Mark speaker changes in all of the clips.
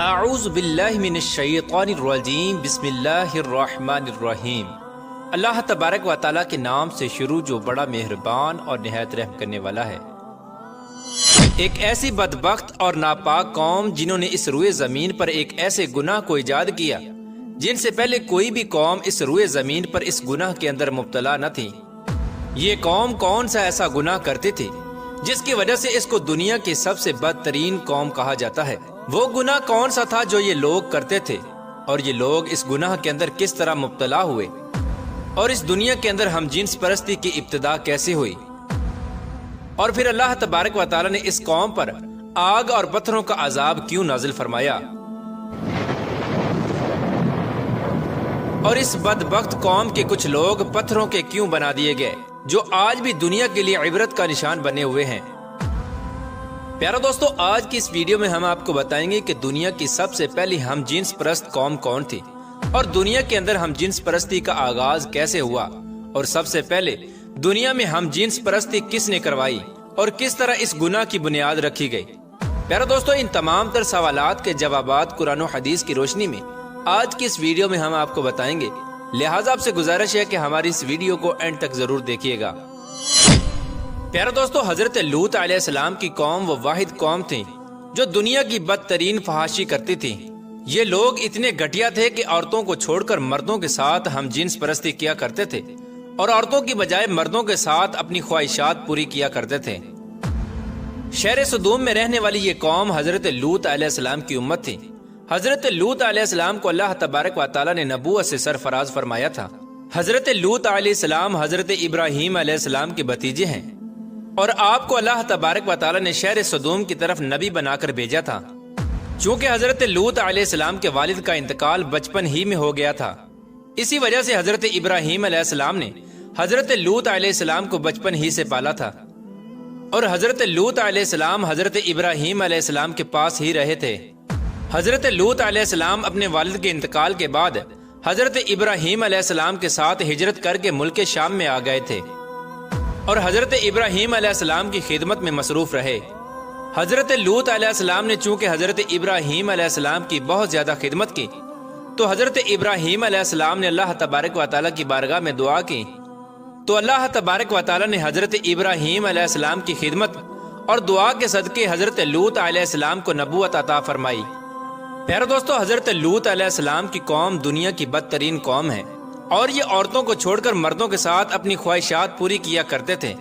Speaker 1: اعوذ باللہ من الشیطان الرجیم بسم اللہ الرحمن الرحیم۔ اللہ تبارک و تعالیٰ کے نام سے شروع جو بڑا مہربان اور نہایت رحم کرنے والا ہے۔ ایک ایسی بدبخت اور ناپاک قوم جنہوں نے اس روئے زمین پر ایک ایسے گناہ کو ایجاد کیا جن سے پہلے کوئی بھی قوم اس روئے زمین پر اس گناہ کے اندر مبتلا نہ تھی۔ یہ قوم کون سا ایسا گناہ کرتی تھی جس کی وجہ سے اس کو دنیا کی سب سے بدترین قوم کہا جاتا ہے؟ وہ گناہ کون سا تھا جو یہ لوگ کرتے تھے، اور یہ لوگ اس گناہ کے اندر کس طرح مبتلا ہوئے، اور اس دنیا کے اندر ہم جنس پرستی کی ابتدا کیسے ہوئی، اور پھر اللہ تبارک و تعالیٰ نے اس قوم پر آگ اور پتھروں کا عذاب کیوں نازل فرمایا، اور اس بدبخت قوم کے کچھ لوگ پتھروں کے کیوں بنا دیے گئے جو آج بھی دنیا کے لیے عبرت کا نشان بنے ہوئے ہیں۔ پیارا دوستو، آج کی اس ویڈیو میں ہم آپ کو بتائیں گے کہ دنیا کی سب سے پہلی ہم جنس پرست قوم کون تھی، اور دنیا کے اندر ہم جنس پرستی کا آغاز کیسے ہوا، اور سب سے پہلے دنیا میں ہم جنس پرستی کس نے کروائی اور کس طرح اس گناہ کی بنیاد رکھی گئی۔ پیارا دوستو، ان تمام تر سوالات کے جوابات قرآن و حدیث کی روشنی میں آج کی اس ویڈیو میں ہم آپ کو بتائیں گے، لہٰذا آپ سے گزارش ہے کہ ہماری اس ویڈیو کو اینڈ تک ضرور دیکھیے گا۔ پیارا دوستو، حضرت لوط علیہ السلام کی قوم وہ واحد قوم تھی جو دنیا کی بدترین فحاشی کرتی تھی۔ یہ لوگ اتنے گھٹیا تھے کہ عورتوں کو چھوڑ کر مردوں کے ساتھ ہم جنس پرستی کیا کرتے تھے، اور عورتوں کی بجائے مردوں کے ساتھ اپنی خواہشات پوری کیا کرتے تھے۔ شہر سدوم میں رہنے والی یہ قوم حضرت لوط علیہ السلام کی امت تھی۔ حضرت لوط علیہ السلام کو اللہ تبارک و تعالیٰ نے نبوت سے سرفراز فرمایا تھا۔ حضرت لوط علیہ السلام حضرت ابراہیم علیہ السلام کے بھتیجے ہیں، اور آپ کو اللہ تبارک و تعالیٰ نے شہر سدوم کی طرف نبی بنا کر بھیجا تھا۔ چونکہ حضرت لوط علیہ السلام کے والد کا انتقال بچپن ہی میں ہو گیا تھا، اسی وجہ سے حضرت ابراہیم علیہ السلام نے حضرت لوط علیہ السلام کو بچپن ہی سے پالا تھا، اور حضرت لوط علیہ السلام حضرت ابراہیم علیہ السلام کے پاس ہی رہے تھے۔ حضرت لوط علیہ السلام اپنے والد کے انتقال کے بعد حضرت ابراہیم علیہ السلام کے ساتھ ہجرت کر کے ملک شام میں آ گئے تھے، اور حضرت ابراہیم علیہ السلام کی خدمت میں مصروف رہے۔ حضرت لوط علیہ السلام نے چونکہ حضرت ابراہیم علیہ السلام کی بہت زیادہ خدمت کی، تو حضرت ابراہیم علیہ السلام نے اللہ تبارک و تعالیٰ کی بارگاہ میں دعا کی، تو اللہ تبارک و تعالیٰ نے حضرت ابراہیم علیہ السلام کی خدمت اور دعا کے صدقے حضرت لوط علیہ السلام کو نبوت عطا فرمائی۔ پیارا دوستو، حضرت لوط علیہ السلام کی قوم دنیا کی بدترین قوم ہے، اور یہ عورتوں کو چھوڑ کر مردوں کے ساتھ اپنی خواہشات پوری کیا کرتے تھے۔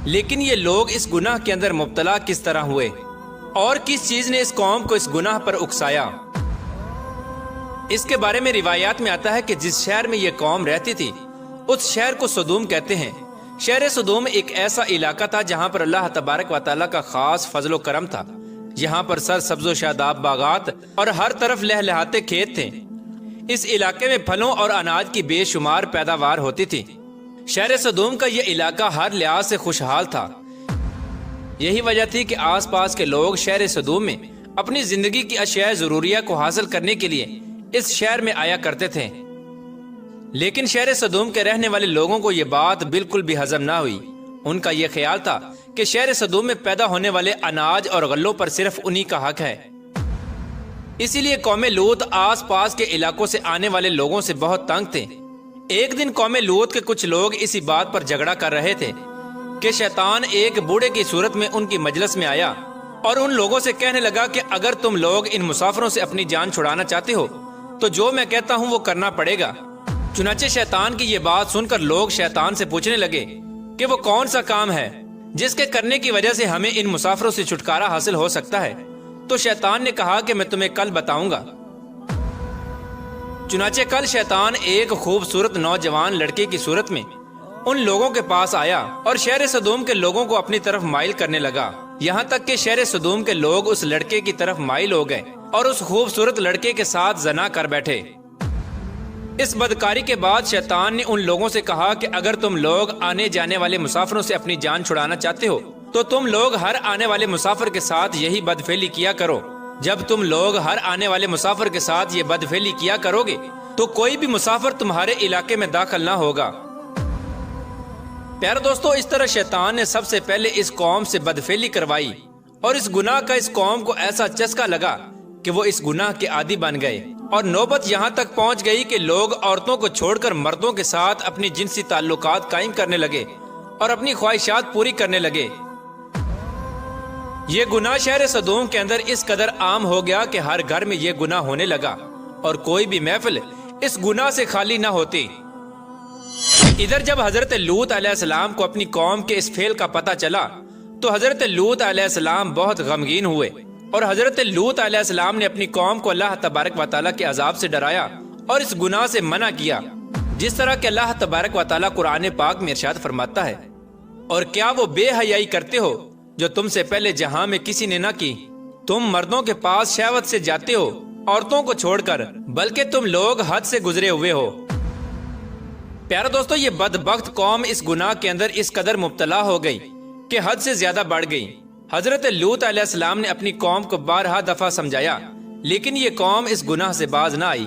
Speaker 1: لیکن یہ لوگ اس گناہ کے اندر مبتلا کس طرح ہوئے، اور کس چیز نے اس قوم کو اس گناہ پر اکسایا؟ اس کے بارے میں روایات میں آتا ہے کہ جس شہر میں یہ قوم رہتی تھی اس شہر کو سدوم کہتے ہیں۔ شہر سدوم ایک ایسا علاقہ تھا جہاں پر اللہ تبارک و تعالیٰ کا خاص فضل و کرم تھا۔ یہاں پر سر سبز و شاداب باغات اور ہر طرف لہلہاتے کھیت تھے۔ اس علاقے میں پھلوں اور اناج کی بے شمار پیداوار ہوتی تھی۔ شہر سدوم کا یہ علاقہ ہر لحاظ سے خوشحال تھا۔ یہی وجہ تھی کہ آس پاس کے لوگ شہر سدوم میں اپنی زندگی کی اشیاء ضروریہ کو حاصل کرنے کے لیے اس شہر میں آیا کرتے تھے۔ لیکن شہر سدوم کے رہنے والے لوگوں کو یہ بات بالکل بھی ہضم نہ ہوئی۔ ان کا یہ خیال تھا کہ شہر سدوم میں پیدا ہونے والے اناج اور غلوں پر صرف انہی کا حق ہے۔ اسی لیے قوم لوط آس پاس کے علاقوں سے آنے والے لوگوں سے بہت تنگ تھے۔ ایک دن قوم لوط کے کچھ لوگ اسی بات پر جھگڑا کر رہے تھے کہ شیطان ایک بوڑھے کی صورت میں ان کی مجلس میں آیا اور ان لوگوں سے کہنے لگا کہ اگر تم لوگ ان مسافروں سے اپنی جان چھڑانا چاہتے ہو تو جو میں کہتا ہوں وہ کرنا پڑے گا۔ چنانچہ شیطان کی یہ بات سن کر لوگ شیطان سے پوچھنے لگے کہ وہ کون سا کام ہے جس کے کرنے کی وجہ سے ہمیں ان مسافروں سے چھٹکارا حاصل ہو سکتا ہے؟ تو شیطان نے کہا کہ میں تمہیں کل بتاؤں گا۔ چنانچہ کل شیطان ایک خوبصورت نوجوان لڑکے کی صورت میں ان لوگوں کے پاس آیا اور شہر سدوم کے لوگوں کو اپنی طرف مائل کرنے لگا، یہاں تک کہ شہر سدوم کے لوگ اس لڑکے کی طرف مائل ہو گئے اور اس خوبصورت لڑکے کے ساتھ زنا کر بیٹھے۔ اس بدکاری کے بعد شیطان نے ان لوگوں سے کہا کہ اگر تم لوگ آنے جانے والے مسافروں سے اپنی جان چھڑانا چاہتے ہو تو تم لوگ ہر آنے والے مسافر کے ساتھ یہی بدفعلی کیا کرو۔ جب تم لوگ ہر آنے والے مسافر کے ساتھ یہ بدفعلی کیا کرو گے تو کوئی بھی مسافر تمہارے علاقے میں داخل نہ ہوگا۔ پیارے دوستو، اس طرح شیطان نے سب سے پہلے اس قوم سے بدفعلی کروائی، اور اس گناہ کا اس قوم کو ایسا چسکا لگا کہ وہ اس گناہ کے عادی بن گئے، اور نوبت یہاں تک پہنچ گئی کہ لوگ عورتوں کو چھوڑ کر مردوں کے ساتھ اپنی جنسی تعلقات قائم کرنے لگے اور اپنی خواہشات پوری کرنے لگے۔ یہ گناہ شہر سدوم کے اندر اس قدر عام ہو گیا کہ ہر گھر میں یہ گناہ ہونے لگا اور کوئی بھی محفل اس گناہ سے خالی نہ ہوتی۔ ادھر جب حضرت لوط علیہ السلام کو اپنی قوم کے اس فعل کا پتہ چلا تو حضرت لوط علیہ السلام بہت غمگین ہوئے، اور حضرت لوط علیہ السلام نے اپنی قوم کو اللہ تبارک و تعالیٰ کے عذاب سے ڈرایا اور اس گناہ سے منع کیا، جس طرح کہ اللہ تبارک و تعالیٰ قرآن پاک میں ارشاد فرماتا ہے، اور کیا وہ بے حیائی کرتے ہو جو تم سے پہلے جہاں میں کسی نے نہ کی؟ تم مردوں کے پاس شہوت سے جاتے ہو عورتوں کو چھوڑ کر، بلکہ تم لوگ حد سے گزرے ہوئے ہو۔ پیارا دوستو، یہ بدبخت قوم اس گناہ کے اندر اس قدر مبتلا ہو گئی کہ حد سے زیادہ بڑھ گئی۔ حضرت لوط علیہ السلام نے اپنی قوم کو بارہا دفعہ سمجھایا، لیکن یہ قوم اس گناہ سے باز نہ آئی۔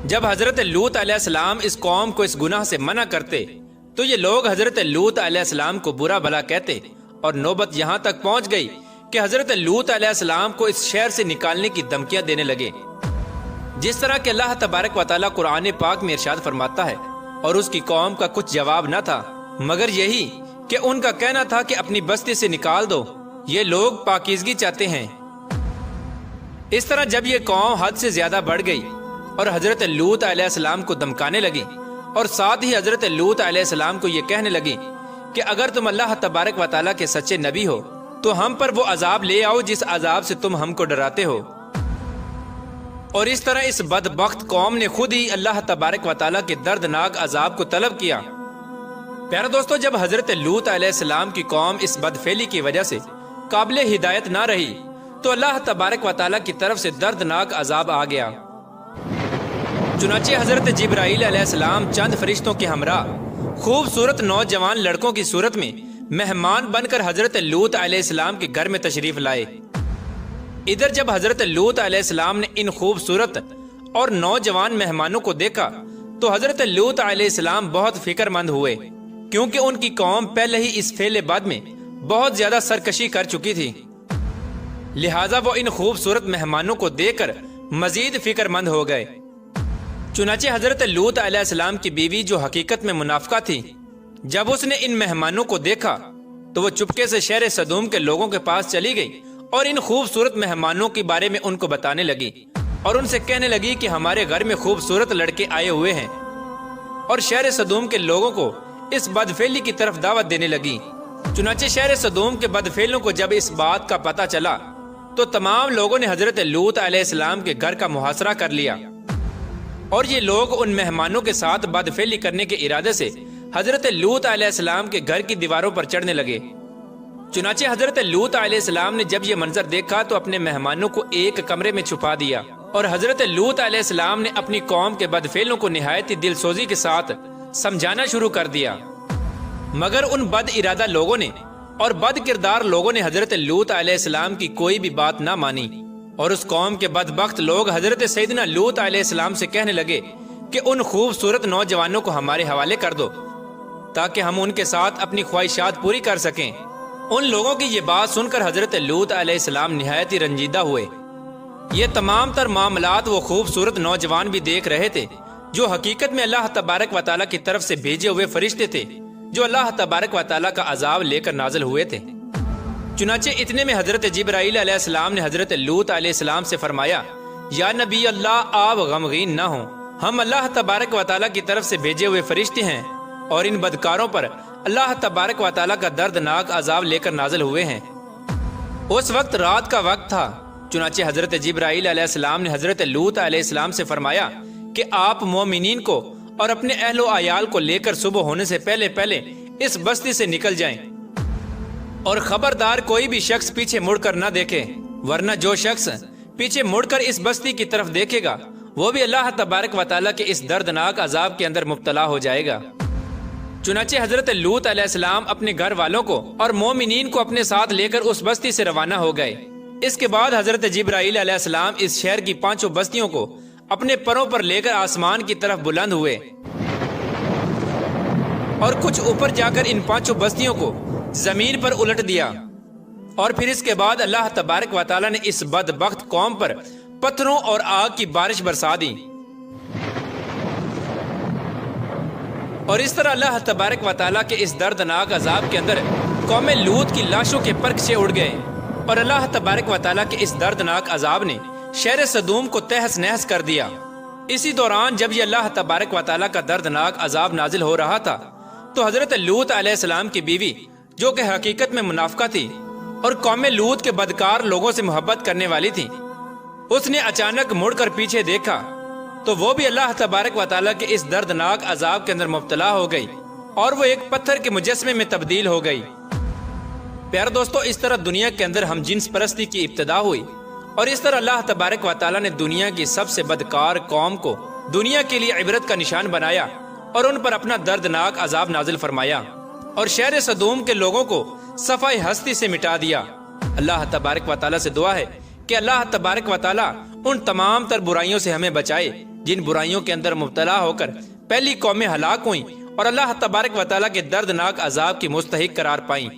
Speaker 1: جب حضرت لوط علیہ السلام اس قوم کو اس گناہ سے منع کرتے تو یہ لوگ حضرت لوط علیہ السلام کو برا بھلا کہتے، اور نوبت یہاں تک پہنچ گئی کہ حضرت لوط علیہ السلام کو اس شہر سے نکالنے کی دھمکیاں دینے لگے، جس طرح کہ اللہ تبارک و تعالیٰ قرآن پاک میں ارشاد فرماتا ہے، اور اس کی قوم کا کچھ جواب نہ تھا مگر یہی کہ ان کا کہنا تھا کہ اپنی بستی سے نکال دو، یہ لوگ پاکیزگی چاہتے ہیں۔ اس طرح جب یہ قوم حد سے زیادہ بڑھ گئی اور حضرت لوط علیہ السلام کو دھمکانے لگی، اور ساتھ ہی حضرت لوط علیہ السلام کو یہ کہنے لگی کہ اگر تم اللہ تبارک و تعالیٰ کے سچے نبی ہو تو ہم پر وہ عذاب لے آؤ جس عذاب سے تم ہم کو ڈراتے ہو، اور اس طرح اس بدبخت قوم نے خود ہی اللہ تبارک و تعالیٰ کے دردناک عذاب کو طلب کیا۔ پیارا دوستو، جب حضرت لوط علیہ السلام کی قوم اس بدفعلی کی وجہ سے قابل ہدایت نہ رہی تو اللہ تبارک و تعالیٰ کی طرف سے دردناک عذاب آ گیا۔ چنانچہ حضرت جبرائیل علیہ السلام چند فرشتوں کے ہمراہ خوبصورت نوجوان لڑکوں کی صورت میں مہمان بن کر حضرت لوط علیہ السلام کے گھر میں تشریف لائے۔ ادھر جب حضرت لوط علیہ السلام نے ان خوبصورت اور نوجوان مہمانوں کو دیکھا تو حضرت لوط علیہ السلام بہت فکر مند ہوئے، کیونکہ ان کی قوم پہلے ہی اس فعل بد میں بہت زیادہ سرکشی کر چکی تھی، لہٰذا وہ ان خوبصورت مہمانوں کو دیکھ کر مزید فکر مند ہو گئے۔ چنانچہ حضرت لوط علیہ السلام کی بیوی جو حقیقت میں منافقہ تھی، جب اس نے ان مہمانوں کو دیکھا تو وہ چپکے سے شہر سدوم کے لوگوں کے پاس چلی گئی اور ان خوبصورت مہمانوں کے بارے میں ان کو بتانے لگی، اور ان سے کہنے لگی کہ ہمارے گھر میں خوبصورت لڑکے آئے ہوئے ہیں، اور شہر سدوم کے لوگوں کو اس بدفعلی کی طرف دعوت دینے لگی۔ چنانچہ شہر سدوم کے بدفعلوں کو جب اس بات کا پتہ چلا تو تمام لوگوں نے حضرت لوط علیہ السلام کے گھر کا محاصرہ کر لیا، اور یہ لوگ ان مہمانوں کے ساتھ بدفعلی کرنے کے ارادے سے حضرت لوط علیہ السلام کے گھر کی دیواروں پر چڑھنے لگے۔ چنانچہ حضرت لوط علیہ السلام نے جب یہ منظر دیکھا تو اپنے مہمانوں کو ایک کمرے میں چھپا دیا، اور حضرت لوط علیہ السلام نے اپنی قوم کے بدفعلوں کو نہایت دل سوزی کے ساتھ سمجھانا شروع کر دیا، مگر ان بد ارادہ لوگوں نے اور بد کردار لوگوں نے حضرت لوط علیہ السلام کی کوئی بھی بات نہ مانی، اور اس قوم کے بدبخت لوگ حضرت سیدنا لوط علیہ السلام سے کہنے لگے کہ ان خوبصورت نوجوانوں کو ہمارے حوالے کر دو تاکہ ہم ان کے ساتھ اپنی خواہشات پوری کر سکیں۔ ان لوگوں کی یہ بات سن کر حضرت لوط علیہ السلام نہایت ہی رنجیدہ ہوئے۔ یہ تمام تر معاملات وہ خوبصورت نوجوان بھی دیکھ رہے تھے جو حقیقت میں اللہ تبارک و تعالیٰ کی طرف سے بھیجے ہوئے فرشتے تھے، جو اللہ تبارک و تعالیٰ کا عذاب لے کر نازل ہوئے تھے۔ چنانچہ اتنے میں حضرت جبرائیل علیہ السلام نے حضرت لوط علیہ السلام سے فرمایا، یا نبی اللہ، آپ غمگین نہ ہوں، ہم اللہ تبارک و تعالیٰ کی طرف سے بھیجے ہوئے فرشتے ہیں، اور ان بدکاروں پر اللہ تبارک و تعالیٰ کا دردناک عذاب لے کر نازل ہوئے ہیں۔ اس وقت رات کا وقت تھا، چنانچہ حضرت جبرائیل علیہ السلام نے حضرت لوط علیہ السلام سے فرمایا کہ آپ مومنین کو اور اپنے اہل و عیال کو لے کر صبح ہونے سے پہلے پہلے اس بستی سے نکل جائیں، اور خبردار کوئی بھی شخص پیچھے مڑ کر نہ دیکھے، ورنہ جو شخص پیچھے مڑ کر اس بستی کی طرف دیکھے گا وہ بھی اللہ تبارک و تعالیٰ کے اس دردناک عذاب کے اندر مبتلا ہو جائے گا۔ چنانچہ حضرت لوط علیہ السلام اپنے گھر والوں کو اور مومنین کو اپنے ساتھ لے کر اس بستی سے روانہ ہو گئے۔ اس کے بعد حضرت جبرائیل علیہ السلام اس شہر کی 5 بستیوں کو اپنے پروں پر لے کر آسمان کی طرف بلند ہوئے، اور کچھ اوپر جا کر ان 5 بستیوں کو زمین پر الٹ دیا، اور پھر اس کے بعد اللہ تبارک و تعالیٰ نے اس بدبخت قوم پر پتھروں اور آگ کی بارش برسا دی، اور اس طرح اللہ تبارک و تعالیٰ کے اس دردناک عذاب کے اندر قوم لوط کی لاشوں کے پرکشے اڑ گئے، اور اللہ تبارک و تعالیٰ کے اس دردناک عذاب نے شہر صدوم کو تہس نہس کر دیا۔ اسی دوران جب یہ اللہ تبارک و تعالیٰ کا دردناک عذاب نازل ہو رہا تھا تو حضرت لوط علیہ السلام کی بیوی، جو کہ حقیقت میں منافقہ تھی اور قوم لوط کے بدکار لوگوں سے محبت کرنے والی تھی، اس نے اچانک مڑ کر پیچھے دیکھا تو وہ بھی اللہ تبارک و تعالیٰ کے اس دردناک عذاب کے اندر مبتلا ہو گئی اور وہ ایک پتھر کے مجسمے میں تبدیل ہو گئی۔ پیارے دوستو، اس طرح دنیا کے اندر ہم جنس پرستی کی ابتدا ہوئی، اور اس طرح اللہ تبارک و تعالیٰ نے دنیا کی سب سے بدکار قوم کو دنیا کے لیے عبرت کا نشان بنایا اور ان پر اپنا دردناک عذاب نازل فرمایا، اور شہر صدوم کے لوگوں کو صفحہ ہستی سے مٹا دیا۔ اللہ تبارک و تعالیٰ سے دعا ہے کہ اللہ تبارک و تعالیٰ ان تمام تر برائیوں سے ہمیں بچائے جن برائیوں کے اندر مبتلا ہو کر پہلی قومیں ہلاک ہوئیں اور اللہ تبارک و تعالیٰ کے دردناک عذاب کی مستحق قرار پائیں۔